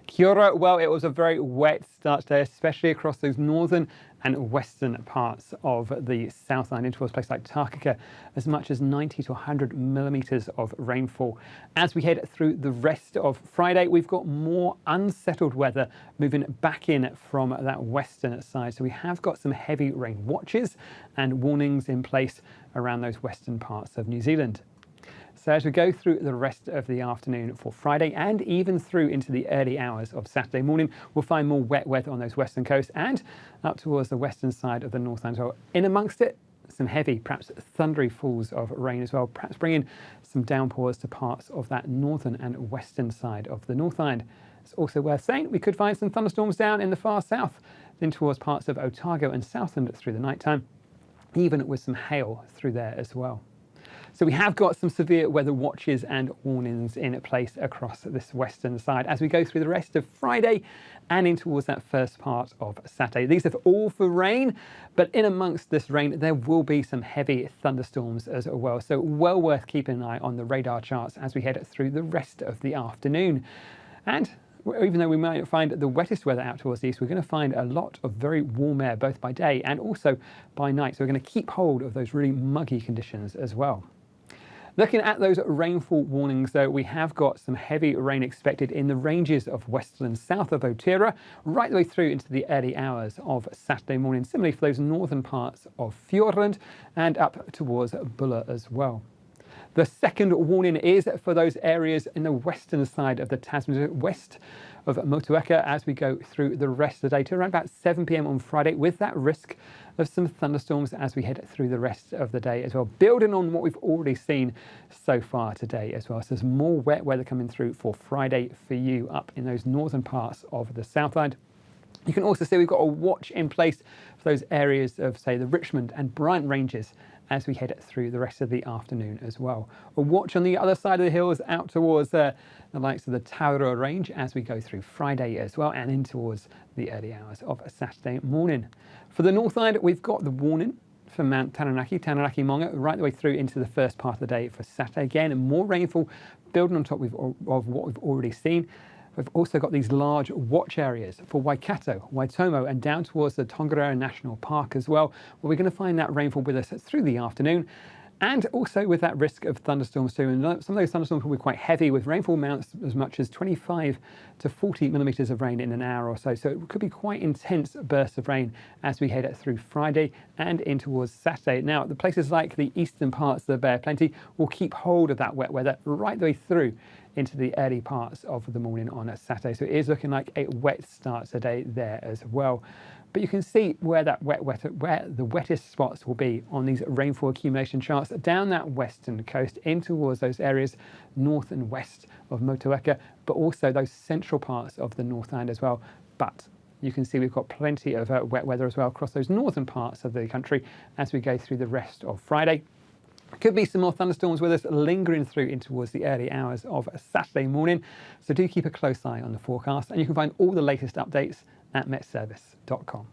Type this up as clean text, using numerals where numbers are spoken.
Kia ora. Well, it was a very wet start today, especially across those northern and western parts of the Southland into a place like Takaka, as much as 90 to 100 millimetres of rainfall. As we head through the rest of Friday, we've got more unsettled weather moving back in from that western side. So we have got some heavy rain watches and warnings in place around those western parts of New Zealand. So as we go through the rest of the afternoon for Friday and even through into the early hours of Saturday morning, we'll find more wet weather on those western coasts and up towards the western side of the Northland as well. In amongst it, some heavy, perhaps thundery falls of rain as well, perhaps bringing some downpours to parts of that northern and western side of the Northland. It's also worth saying we could find some thunderstorms down in the far south, then towards parts of Otago and Southland through the night time, even with some hail through there as well. So we have got some severe weather watches and warnings in place across this western side as we go through the rest of Friday and in towards that first part of Saturday. These are all for rain, but in amongst this rain, there will be some heavy thunderstorms as well. So well worth keeping an eye on the radar charts as we head through the rest of the afternoon. And even though we might find the wettest weather out towards the east, we're going to find a lot of very warm air, both by day and also by night. So we're going to keep hold of those really muggy conditions as well. Looking at those rainfall warnings, though, we have got some heavy rain expected in the ranges of western south of Otira, right the way through into the early hours of Saturday morning. Similarly for those northern parts of Fiordland and up towards Bulla as well. The second warning is for those areas in the western side of the Tasman, west of Motueka, as we go through the rest of the day to around about 7 p.m. on Friday, with that risk of some thunderstorms as we head through the rest of the day as well, building on what we've already seen so far today as well. So there's more wet weather coming through for Friday for you up in those northern parts of the Southland. You can also see we've got a watch in place for those areas of, say, the Richmond and Bryant ranges as we head through the rest of the afternoon as well. A watch on the other side of the hills out towards the likes of the Taurua range as we go through Friday as well and in towards the early hours of Saturday morning. For the Northland, we've got the warning for Mount Taranaki, Taranaki Maunga, right the way through into the first part of the day for Saturday. Again, more rainfall building on top of what we've already seen. We've also got these large watch areas for Waikato, Waitomo and down towards the Tongariro National Park as well, where we're going to find that rainfall with us through the afternoon and also with that risk of thunderstorms too. And some of those thunderstorms will be quite heavy with rainfall amounts as much as 25 to 40 millimetres of rain in an hour or so. So it could be quite intense bursts of rain as we head through Friday and in towards Saturday. Now, the places like the eastern parts of the Bay of Plenty will keep hold of that wet weather right the way through into the early parts of the morning on a Saturday. So it is looking like a wet start today there as well. But you can see where where the wettest spots will be on these rainfall accumulation charts down that western coast in towards those areas north and west of Motueka, but also those central parts of the Northland as well. But you can see we've got plenty of wet weather as well across those northern parts of the country as we go through the rest of Friday. Could be some more thunderstorms with us lingering through in towards the early hours of Saturday morning. So do keep a close eye on the forecast, and you can find all the latest updates at metservice.com.